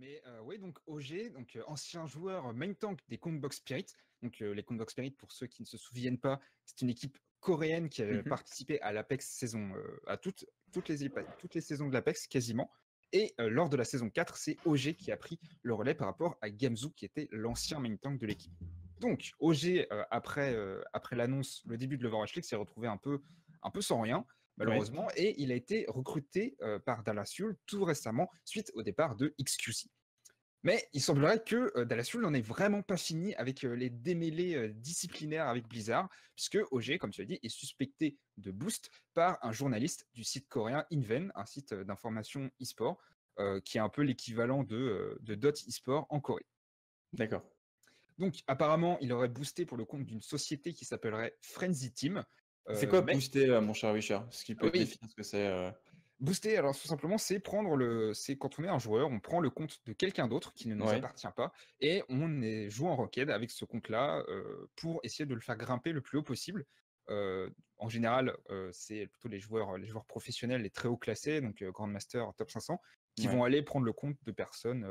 Mais oui, donc OG, donc ancien joueur main tank des Kongbox Spirit. Donc les Kongbox Spirit, pour ceux qui ne se souviennent pas, c'est une équipe coréenne qui a participé à l'Apex saison, à toutes les saisons de l'Apex quasiment. Et lors de la saison 4, c'est OG qui a pris le relais par rapport à Gamzu, qui était l'ancien main tank de l'équipe. Donc OG, après l'annonce, le début de l'Overwatch League, s'est retrouvé un peu sans rien, malheureusement, et il a été recruté par Dallas Fuel tout récemment, suite au départ de XQC. Mais il semblerait que Dallas Fuel n'en ait vraiment pas fini avec les démêlés disciplinaires avec Blizzard, puisque OG, comme tu as dit, est suspecté de boost par un journaliste du site coréen Inven, un site d'information e-sport, qui est un peu l'équivalent de Dot e-sport en Corée. D'accord. Donc apparemment, il aurait boosté pour le compte d'une société qui s'appellerait Frenzy Team. C'est quoi booster, mon cher Richard? Ce qui peut définir ce que c'est. Booster, alors tout simplement, c'est quand on est un joueur, on prend le compte de quelqu'un d'autre qui ne nous appartient pas et on joue en ranked avec ce compte-là pour essayer de le faire grimper le plus haut possible. En général, c'est plutôt les joueurs professionnels, les très haut classés, donc Grandmaster, Top 500, qui vont aller prendre le compte de personnes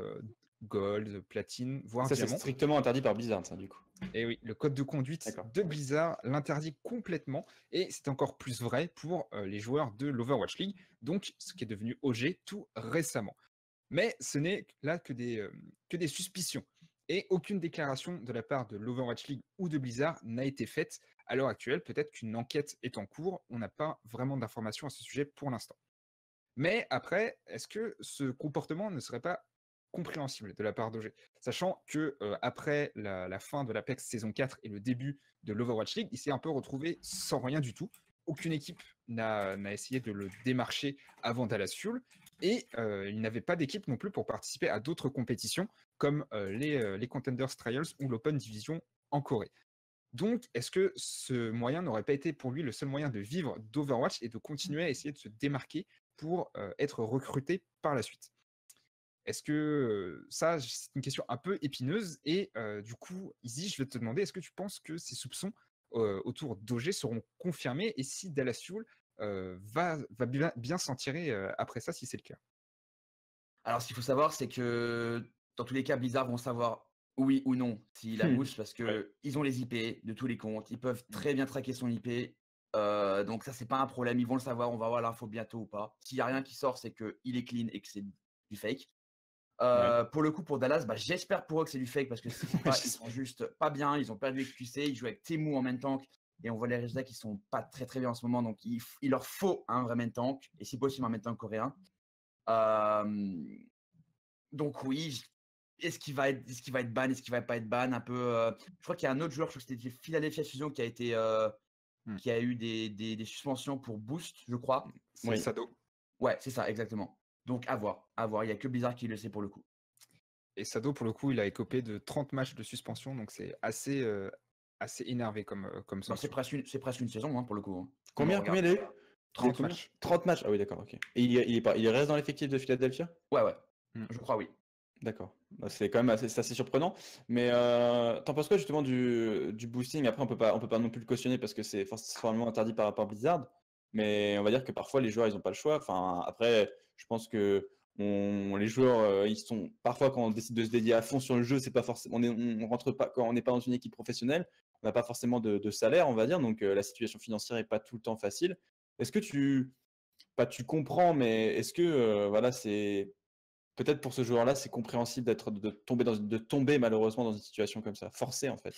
Gold, Platine, voire ça, Diamant. C'est strictement interdit par Blizzard, ça, du coup. Et oui, le code de conduite de Blizzard l'interdit complètement, et c'est encore plus vrai pour les joueurs de l'Overwatch League, donc ce qui est devenu OG tout récemment. Mais ce n'est là que des suspicions, et aucune déclaration de la part de l'Overwatch League ou de Blizzard n'a été faite à l'heure actuelle. Peut-être qu'une enquête est en cours, on n'a pas vraiment d'informations à ce sujet pour l'instant. Mais après, est-ce que ce comportement ne serait pas compréhensible de la part d'OG, sachant que après la fin de l'Apex saison 4 et le début de l'Overwatch League, il s'est un peu retrouvé sans rien du tout. Aucune équipe n'a essayé de le démarcher avant Dallas Fuel, et il n'avait pas d'équipe non plus pour participer à d'autres compétitions comme les Contenders Trials ou l'Open Division en Corée. Donc, est-ce que ce moyen n'aurait pas été pour lui le seul moyen de vivre d'Overwatch et de continuer à essayer de se démarquer pour être recruté par la suite? Est-ce que ça, c'est une question un peu épineuse, et du coup, Izzy, je vais te demander, est-ce que tu penses que ces soupçons autour d'OG seront confirmés, et si Dallas Fuel va bien s'en tirer après ça, si c'est le cas? Alors, ce qu'il faut savoir, c'est que dans tous les cas, Blizzard vont savoir oui ou non s'il la boost, parce que ils ont les IP de tous les comptes, ils peuvent très bien traquer son IP. Donc ça, c'est pas un problème, ils vont le savoir, on va avoir l'info bientôt ou pas. S'il y a rien qui sort, c'est qu'il est clean et que c'est du fake. Pour le coup, pour Dallas, j'espère pour eux que c'est du fake, parce que ils sont juste pas bien, ils ont perdu XQC, ils jouent avec Temu en main tank, et on voit les résultats qui sont pas très très bien en ce moment, donc il leur faut un vrai main tank, et si possible un main tank coréen. Donc oui, est-ce qu'il va être ban, est-ce qu'il va pas être ban un peu je crois qu'il y a un autre joueur, je crois que c'était Philadelphia Fusion qui a eu des suspensions pour boost, je crois. C'est Sado. Ouais, c'est ça, exactement. Donc à voir. Il n'y a que Blizzard qui le sait pour le coup. Et Sado, pour le coup, il a écopé de 30 matchs de suspension, donc c'est assez énervé comme C'est presque une saison, hein, pour le coup. Hein. Combien il a eu? 30 matchs. 30 matchs, ah oui, d'accord, ok. Et il reste dans l'effectif de Philadelphia? Ouais. Je crois, oui. D'accord. C'est quand même assez surprenant. Mais t'en penses quoi justement du boosting? Après, on peut pas non plus le cautionner parce que c'est formellement interdit par rapport à Blizzard. Mais on va dire que parfois les joueurs ils n'ont pas le choix. Enfin, après, je pense que les joueurs ils sont parfois, quand on décide de se dédier à fond sur le jeu, c'est pas forcément on rentre pas, quand on n'est pas dans une équipe professionnelle, on n'a pas forcément de salaire, on va dire. Donc la situation financière est pas tout le temps facile. Est-ce que tu comprends, mais est-ce que voilà, c'est peut-être pour ce joueur-là, c'est compréhensible de tomber malheureusement dans une situation comme ça, forcée en fait.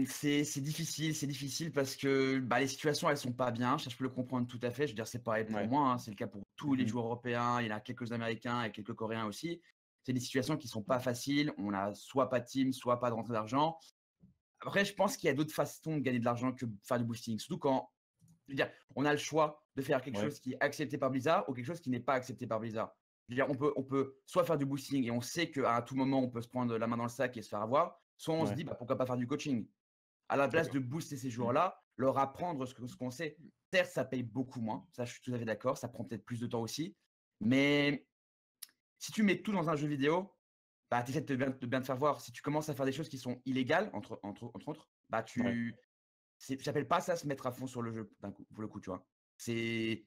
C'est difficile parce que les situations elles sont pas bien. Je peux le comprendre tout à fait. Je veux dire, c'est pareil pour moi, hein, c'est le cas pour tous les joueurs européens. Il y en a quelques Américains et quelques Coréens aussi. C'est des situations qui sont pas faciles. On a soit pas de team, soit pas de rentrée d'argent. Après, je pense qu'il y a d'autres façons de gagner de l'argent que de faire du boosting. Surtout quand, je veux dire, on a le choix de faire quelque chose qui est accepté par Blizzard ou quelque chose qui n'est pas accepté par Blizzard. Je veux dire, on peut soit faire du boosting et on sait qu'à tout moment, on peut se prendre la main dans le sac et se faire avoir, soit on se dit pourquoi pas faire du coaching. À la place de booster ces joueurs-là, leur apprendre ce qu'on sait. Certes, ça paye beaucoup moins, ça je suis tout à fait d'accord, ça prend peut-être plus de temps aussi, mais si tu mets tout dans un jeu vidéo, tu essaies de bien te faire voir. Si tu commences à faire des choses qui sont illégales, entre autres, j'appelle pas ça se mettre à fond sur le jeu d'un coup, pour le coup, tu vois. Je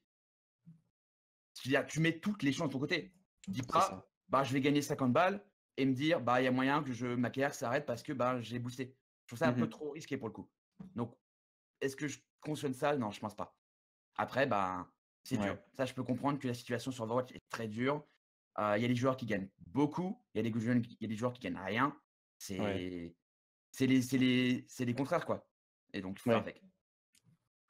veux dire, tu mets toutes les chances de ton côté. Dis C'est ça. pas, bah, je vais gagner 50 balles et me dire, bah, il y a moyen que ma carrière s'arrête parce que bah, j'ai boosté. Je trouve ça un peu trop risqué pour le coup. Donc, est-ce que je cautionne ça? Non, je pense pas. Après, bah, c'est dur. Ouais. Ça, je peux comprendre que la situation sur Overwatch est très dure. Il y a des joueurs qui gagnent beaucoup, il y a des joueurs qui gagnent rien. Ouais. C'est les contraires, quoi. Et donc, il faut faire Ouais. avec.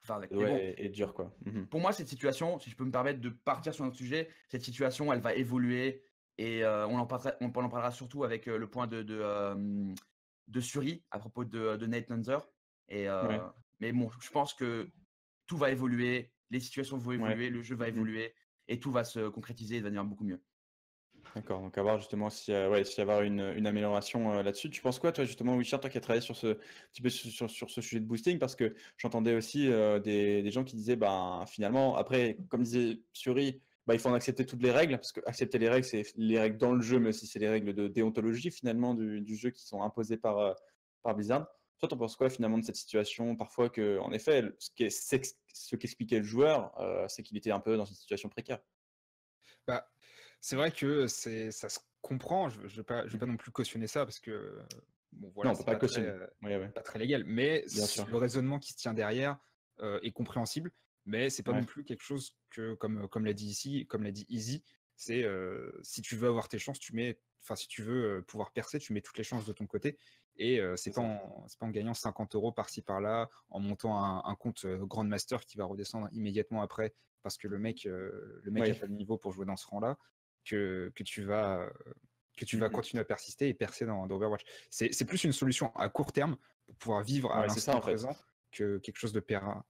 Faut faire avec. Mais bon, Ouais, et dur, quoi. pour moi, cette situation, si je peux me permettre de partir sur un autre sujet, cette situation, elle va évoluer et on en parlera surtout avec le point de Suri à propos de Nate Lanzer. Et, Ouais. mais bon, je pense que tout va évoluer, les situations vont Ouais. évoluer, le jeu va évoluer et tout va se concrétiser et devenir beaucoup mieux. D'accord, donc à voir justement s'il y avoir une amélioration là-dessus. Tu penses quoi, toi, justement, Witcher, toi qui as travaillé sur petit peu sur ce sujet de boosting, parce que j'entendais aussi des gens qui disaient, ben, finalement, après, comme disait Suri, bah, il faut en accepter toutes les règles, parce que accepter les règles, c'est les règles dans le jeu, mais aussi c'est les règles de déontologie, finalement, du jeu qui sont imposées par Blizzard. Toi, t'en penses quoi, finalement, de cette situation, parfois que, en effet, ce qu'expliquait le joueur, c'est qu'il était un peu dans une situation précaire. Bah, c'est vrai que ça se comprend. Je ne vais pas Mhm. non plus cautionner ça parce que bon, Non, voilà, on peut c'est pas cautionner. Ouais, ouais, pas très légal. Mais bien sûr. le raisonnement qui se tient derrière est compréhensible. Mais c'est pas non Ouais. plus quelque chose que, comme l'a dit ici, comme l'a dit Easy, c'est si tu veux avoir tes chances, si tu veux pouvoir percer, tu mets toutes les chances de ton côté. Et C'est ça. c'est pas en gagnant 50 euros par-ci par-là, en montant un compte Grandmaster qui va redescendre immédiatement après parce que le mec a Oui. pas le niveau pour jouer dans ce rang-là, que tu vas Mhm. continuer à persister et percer dans Overwatch. C'est plus une solution à court terme pour pouvoir vivre à Ouais, c'est ça l'instant en fait. présent que quelque chose de pérenne.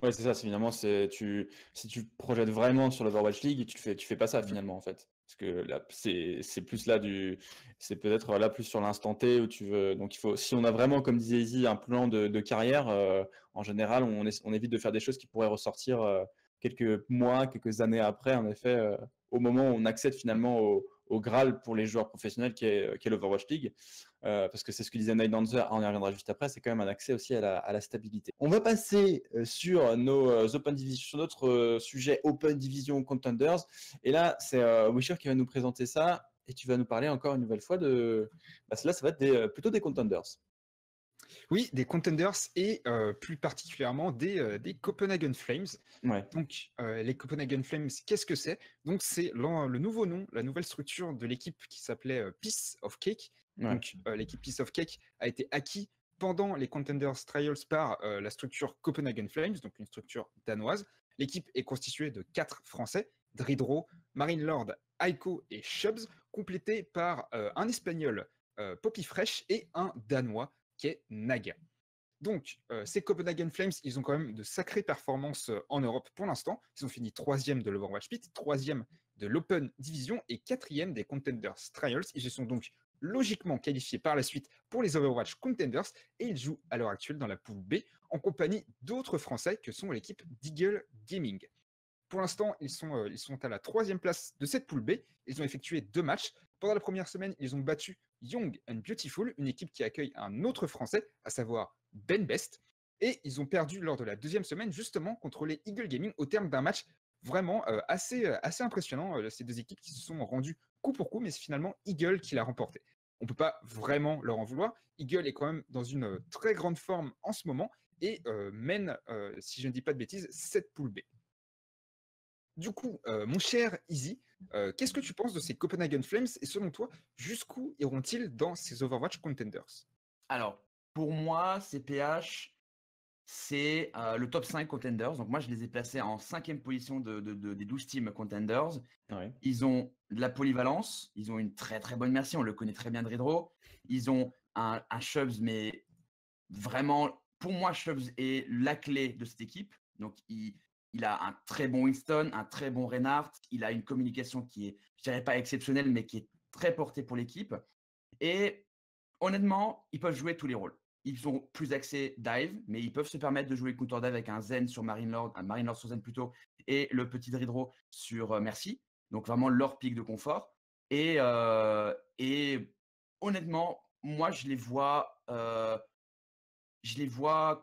Ouais, c'est ça, finalement, si tu te projettes vraiment sur l'Overwatch League, tu fais pas ça Mm. finalement en fait. Parce que là, c'est plus là c'est peut-être là plus sur l'instant T où tu veux. Donc si on a vraiment, comme disait Izzy, un plan de carrière, en général, on évite de faire des choses qui pourraient ressortir quelques mois, quelques années après, en effet, au moment où on accède finalement au Graal pour les joueurs professionnels qui est l'Overwatch League. Parce que c'est ce que disait Night Dancer, on y reviendra juste après, c'est quand même un accès aussi à la stabilité. On va passer sur nos Open Division, sur notre sujet Open Division Contenders. Et là, c'est Wisher qui va nous présenter ça. Et tu vas nous parler encore une nouvelle fois de. Bah, là, ça va être plutôt des Contenders. Oui, des Contenders et plus particulièrement des Copenhagen Flames. Ouais. Donc, les Copenhagen Flames, qu'est-ce que c'est? Donc, c'est le nouveau nom, la nouvelle structure de l'équipe qui s'appelait Piece of Cake. Ouais. Donc, l'équipe Piece of Cake a été acquis pendant les Contenders Trials par la structure Copenhagen Flames, donc une structure danoise. L'équipe est constituée de 4 Français, Dridro, Marine Lord, Aiko et Shubs, complétés par un Espagnol, Poppy Fresh, et un Danois qui est Naga. Donc, ces Copenhagen Flames, ils ont quand même de sacrées performances en Europe pour l'instant. Ils ont fini 3e de l'Overwatch Split, 3e de l'Open Division et 4e des Contenders Trials. Ils se sont donc logiquement qualifiés par la suite pour les Overwatch Contenders et ils jouent à l'heure actuelle dans la poule B en compagnie d'autres Français que sont l'équipe d'Eagle Gaming. Pour l'instant, ils sont à la 3e place de cette poule B. Ils ont effectué 2 matchs. Pendant la première semaine, ils ont battu Young and Beautiful, une équipe qui accueille un autre Français, à savoir Ben Best. Et ils ont perdu lors de la deuxième semaine, justement, contre les Eagle Gaming, au terme d'un match vraiment assez impressionnant. Ces deux équipes qui se sont rendues coup pour coup, mais c'est finalement Eagle qui l'a remporté. On ne peut pas vraiment leur en vouloir. Eagle est quand même dans une très grande forme en ce moment et mène, si je ne dis pas de bêtises, cette poule B. Du coup, mon cher Easy, qu'est-ce que tu penses de ces Copenhagen Flames et selon toi, jusqu'où iront-ils dans ces Overwatch Contenders? Alors, pour moi, CPH, c'est le top 5 Contenders. Donc moi, je les ai placés en 5e position des 12 teams Contenders. Ouais. Ils ont de la polyvalence, ils ont une très très bonne merci, on le connaît très bien Dridro. Ils ont un Shubs, mais vraiment, pour moi, Shubs est la clé de cette équipe. Donc il a un très bon Winston, un très bon Reinhardt, il a une communication qui est, je dirais pas exceptionnelle, mais qui est très portée pour l'équipe. Et honnêtement, ils peuvent jouer tous les rôles. Ils sont plus axés dive, mais ils peuvent se permettre de jouer counter dive avec un Zen sur Marine Lord, un Marine Lord sur Zen plutôt, et le petit Dridro sur Mercy. Donc vraiment leur pic de confort. Et honnêtement, moi je les vois,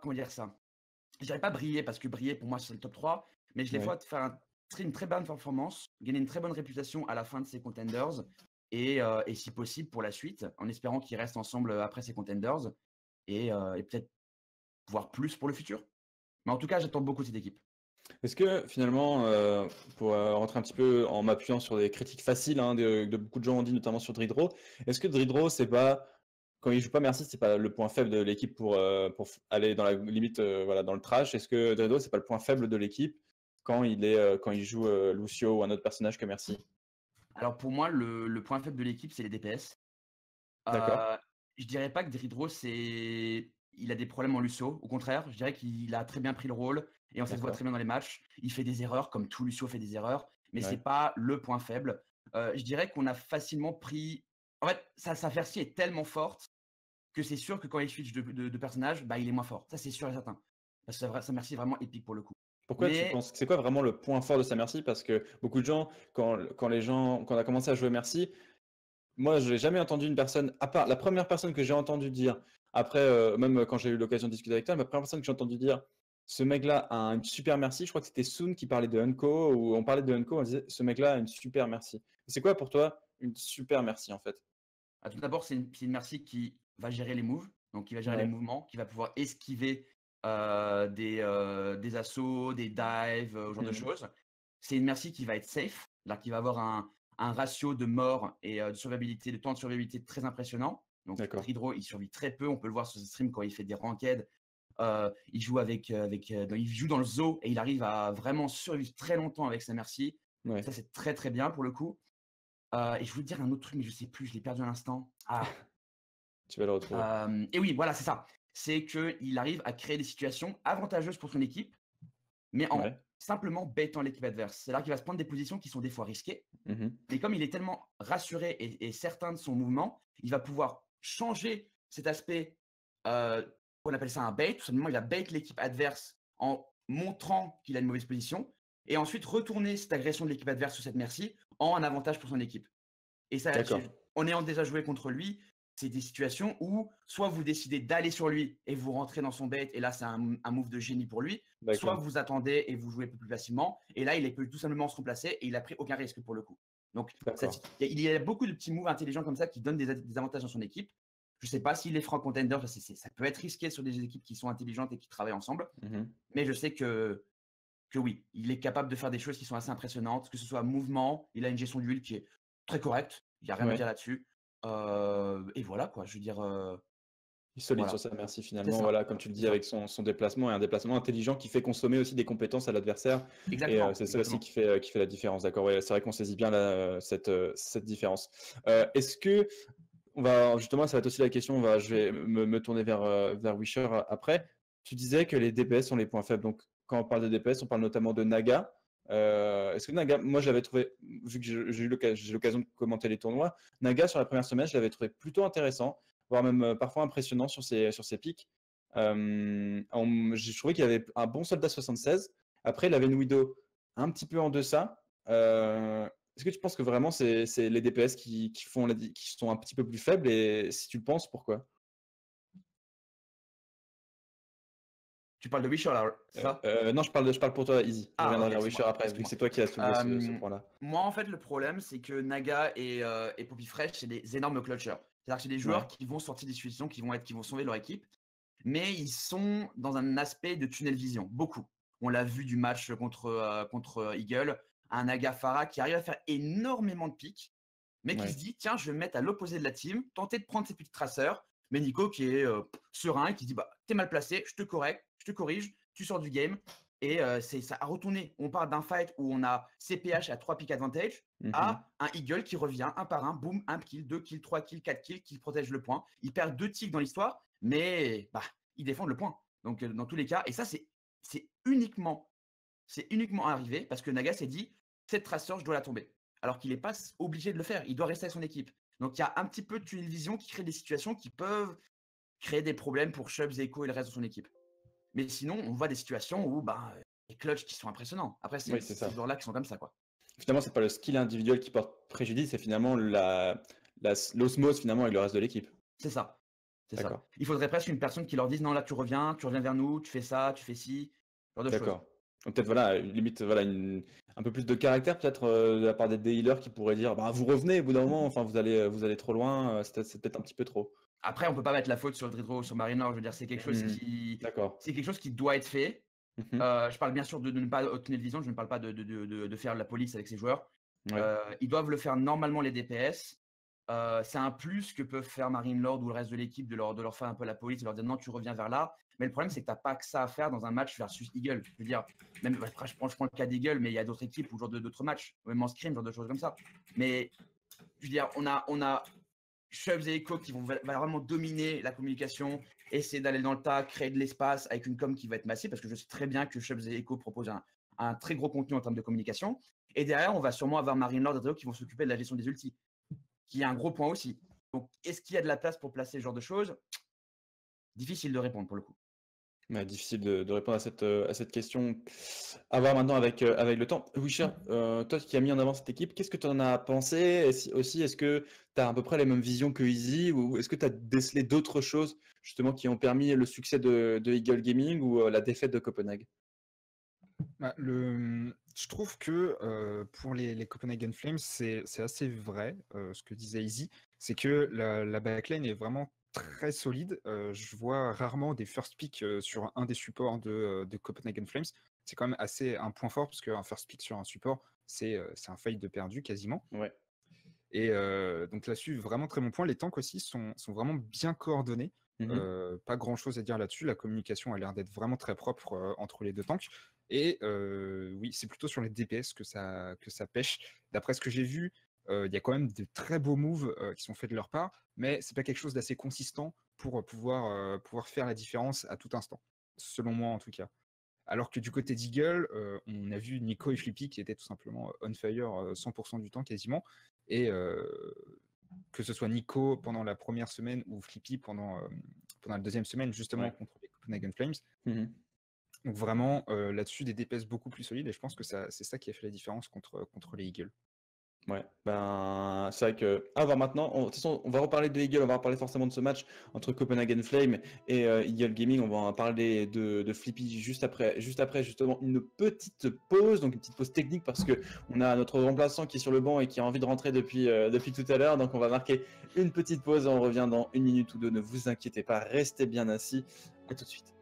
comment dire ça? Je dirais pas briller parce que briller pour moi c'est le top 3, mais je les Ouais. vois faire montrer une très bonne performance, gagner une très bonne réputation à la fin de ces contenders et si possible pour la suite, en espérant qu'ils restent ensemble après ces contenders et peut-être voir plus pour le futur. Mais en tout cas, j'attends beaucoup de cette équipe. Est-ce que finalement, pour rentrer un petit peu en m'appuyant sur des critiques faciles de beaucoup de gens ont dit, notamment sur Dridro, est-ce que Dridro, c'est pas, quand il joue pas Merci, c'est pas le point faible de l'équipe pour aller dans la limite voilà, dans le trash? Est-ce que Dridro, c'est pas le point faible de l'équipe quand il joue Lucio ou un autre personnage que Merci? Alors pour moi, le point faible de l'équipe, c'est les DPS. D'accord. Je dirais pas que Dridro, il a des problèmes en Lucio. Au contraire, je dirais qu'il a très bien pris le rôle et on se voit D'accord. très bien dans les matchs. Il fait des erreurs, comme tout Lucio fait des erreurs, mais Ouais. c'est pas le point faible. Je dirais qu'on a facilement pris. En fait, sa Mercy est tellement forte que c'est sûr que quand il switch de personnage, bah, il est moins fort. Ça, c'est sûr et certain. Parce que sa Mercy est vraiment épique pour le coup. Pourquoi tu Mais penses que c'est quoi vraiment le point fort de sa Merci? Parce que beaucoup de gens, quand on a commencé à jouer Merci, moi, je n'ai jamais entendu une personne, à part la première personne que j'ai entendu dire, après, même quand j'ai eu l'occasion de discuter avec toi, la première personne que j'ai entendu dire, ce mec-là a une super merci, je crois que c'était Soon qui parlait de Unco, ou on parlait de Unco, on disait, ce mec-là a une super merci. C'est quoi pour toi une super merci en fait? tout d'abord, c'est une Mercy qui va gérer les moves, donc qui va gérer les Ouais. mouvements, qui va pouvoir esquiver des assauts, des dives, ce genre de choses. C'est une Mercy qui va être safe, là, qui va avoir un ratio de mort et de survivabilité, de temps de survivabilité très impressionnant. Donc D'accord. Dridro, il survit très peu. On peut le voir sur ce stream quand il fait des ranked. Il joue il joue dans le zoo et il arrive à vraiment survivre très longtemps avec sa Mercy. Ouais. Ça, c'est très très bien pour le coup. Et je voulais te dire un autre truc, mais je sais plus, je l'ai perdu à l'instant. Tu vas le retrouver. Et oui, voilà, c'est ça. C'est qu'il arrive à créer des situations avantageuses pour son équipe, mais en Ouais. simplement baitant l'équipe adverse. C'est-à-dire qu'il va se prendre des positions qui sont des fois risquées, Mhm. mais comme il est tellement rassuré et certain de son mouvement, il va pouvoir changer cet aspect, on appelle ça un bait, tout simplement il va bait l'équipe adverse en montrant qu'il a une mauvaise position, et ensuite retourner cette agression de l'équipe adverse sur cette merci en un avantage pour son équipe. Et ça, D'accord. en ayant déjà joué contre lui, c'est des situations où soit vous décidez d'aller sur lui et vous rentrez dans son bait, et là c'est un move de génie pour lui, soit D'accord. vous attendez et vous jouez un peu plus facilement, et là il peut tout simplement se remplacer et il a pris aucun risque pour le coup. Donc D'accord. il y a beaucoup de petits moves intelligents comme ça qui donnent des avantages dans son équipe. Je ne sais pas s'il est franc contender, ça peut être risqué sur des équipes qui sont intelligentes et qui travaillent ensemble, Mhm. mais je sais que oui, il est capable de faire des choses qui sont assez impressionnantes, que ce soit mouvement, il a une gestion d'huile qui est très correcte, il n'y a rien à Ouais. dire là-dessus. Et voilà quoi, je veux dire. Il est solide Voilà. sur sa merci C'est finalement, ça. voilà, comme tu le dis, avec son déplacement et un déplacement intelligent qui fait consommer aussi des compétences à l'adversaire. Exactement. Et c'est ça aussi Exactement. qui fait la différence. D'accord, ouais, c'est vrai qu'on saisit bien cette différence. Est-ce que, justement, ça va être aussi la question, je vais me tourner vers Wisher après. Tu disais que les DPS sont les points faibles. Donc, quand on parle de DPS, on parle notamment de Naga. Est-ce que Naga, moi j'avais trouvé, vu que j'ai l'occasion de commenter les tournois, Naga sur la première semaine, je l'avais trouvé plutôt intéressant, voire même parfois impressionnant sur ses pics. J'ai trouvé qu'il avait un bon soldat 76. Après, il avait une Widow un petit peu en deçà. Est-ce que tu penses que vraiment c'est les DPS qui sont un petit peu plus faibles? Et si tu le penses, pourquoi? Tu parles de Wisher là, c'est ça? Non, je parle pour toi, Easy. Je reviendrai Ok, vers Wisher excuse-moi. après, vu que c'est toi qui as soulevé ce point-là. Moi, en fait, le problème, c'est que Naga et Poppy Fresh, c'est des énormes clutchers. C'est-à-dire que c'est des joueurs Ouais. qui vont sortir des situations, qui vont sauver leur équipe, mais ils sont dans un aspect de tunnel vision, beaucoup. On l'a vu du match contre Eagle, un Naga Farah qui arrive à faire énormément de pics, mais qui Ouais. se dit, tiens, je vais me mettre à l'opposé de la team, tenter de prendre ses petits traceurs, mais Nico qui est serein et qui dit, bah, t'es mal placé, je te corrige, tu sors du game. Et c'est ça a retourné. On part d'un fight où on a CPH à 3 pick advantage à un Eagle qui revient un par un, boum, 1 kill, 2 kills, 3 kills, 4 kills, qui protège le point. Il perd 2 ticks dans l'histoire, mais bah, ils défendent le point. Donc dans tous les cas, et ça c'est uniquement arrivé parce que Naga s'est dit, cette traceur, je dois la tomber. Alors qu'il n'est pas obligé de le faire, il doit rester avec son équipe. Donc il y a un petit peu de tunnel vision qui crée des situations qui peuvent créer des problèmes pour Chubbs, Echo et le reste de son équipe. Mais sinon, on voit des situations où les clutches qui sont impressionnants. Après, c'est Oui, c'est ça. ces joueurs-là qui sont comme ça, quoi. Finalement, c'est pas le skill individuel qui porte préjudice, c'est finalement l'osmose finalement avec le reste de l'équipe. C'est ça. C'est ça. D'accord. Il faudrait presque une personne qui leur dise non, là tu reviens vers nous, tu fais ça, tu fais ci, ce genre de choses. D'accord. Donc peut-être voilà, limite voilà un peu plus de caractère peut-être de la part des healers qui pourraient dire bah vous revenez au bout d'un moment, enfin vous allez trop loin, c'est peut-être un petit peu trop. Après, on peut pas mettre la faute sur le Dridrao ou sur Marinor. Je veux dire, c'est quelque chose D'accord. c'est quelque chose qui doit être fait. Mhm. Je parle bien sûr de ne pas obtenir de vision. Je ne parle pas de faire de la police avec ses joueurs. Ouais. Ils doivent le faire normalement les DPS. C'est un plus que peuvent faire Marine Lord ou le reste de l'équipe de leur faire un peu la police, de leur dire non, tu reviens vers là. Mais le problème, c'est que tu n'as pas que ça à faire dans un match versus Eagle. Je veux dire, même après, je prends le cas d'Eagle, mais il y a d'autres équipes ou genre d'autres matchs, même en scrim, genre de choses comme ça. Mais je veux dire, on a Chubbs et Echo qui vont vraiment dominer la communication, essayer d'aller dans le tas, créer de l'espace avec une com qui va être massive, parce que je sais très bien que Chubbs et Echo proposent un très gros contenu en termes de communication. Et derrière, on va sûrement avoir Marine Lord et Drio qui vont s'occuper de la gestion des ultis, qui est un gros point aussi. Donc, est-ce qu'il y a de la place pour placer ce genre de choses? Difficile de répondre pour le coup. Ouais, difficile de répondre à cette question. À voir maintenant avec le temps. Wisher, toi qui as mis en avant cette équipe, qu'est-ce que tu en as pensé? Aussi, est-ce que tu as à peu près les mêmes visions que Easy ou est-ce que tu as décelé d'autres choses justement qui ont permis le succès de Eagle Gaming ou la défaite de Copenhague? Bah, je trouve que pour les Copenhagen Flames, c'est assez vrai ce que disait Easy, c'est que la backline est vraiment très solide. Je vois rarement des first pick sur un des supports de Copenhagen Flames. C'est quand même assez un point fort parce qu'un first pick sur un support, c'est un fight de perdu quasiment. Ouais. Et donc là-dessus, vraiment très bon point. Les tanks aussi sont vraiment bien coordonnés. Pas grand-chose à dire là-dessus. La communication a l'air d'être vraiment très propre entre les deux tanks. Et oui, c'est plutôt sur les DPS que ça pêche. D'après ce que j'ai vu, il y a quand même de très beaux moves qui sont faits de leur part, mais c'est pas quelque chose d'assez consistant pour pouvoir faire la différence à tout instant, selon moi en tout cas. Alors que du côté d'Eagle, on a vu Nico et Flippy qui étaient tout simplement on fire 100% du temps quasiment. Et que ce soit Nico pendant la première semaine ou Flippy pendant la deuxième semaine, justement contre les Copenhagen Flames. Donc vraiment, là-dessus, des DPS beaucoup plus solides. Et je pense que c'est ça qui a fait la différence contre les Eagles. Ouais, ben c'est vrai que à voir maintenant. De toute façon, on va reparler de Eagle, on va reparler forcément de ce match entre Copenhagen Flame et Eagle Gaming. On va en parler de Flippy juste après justement une petite pause, donc une petite pause technique parce que on a notre remplaçant qui est sur le banc et qui a envie de rentrer depuis tout à l'heure. Donc on va marquer une petite pause et on revient dans une minute ou deux. Ne vous inquiétez pas, restez bien assis. À tout de suite.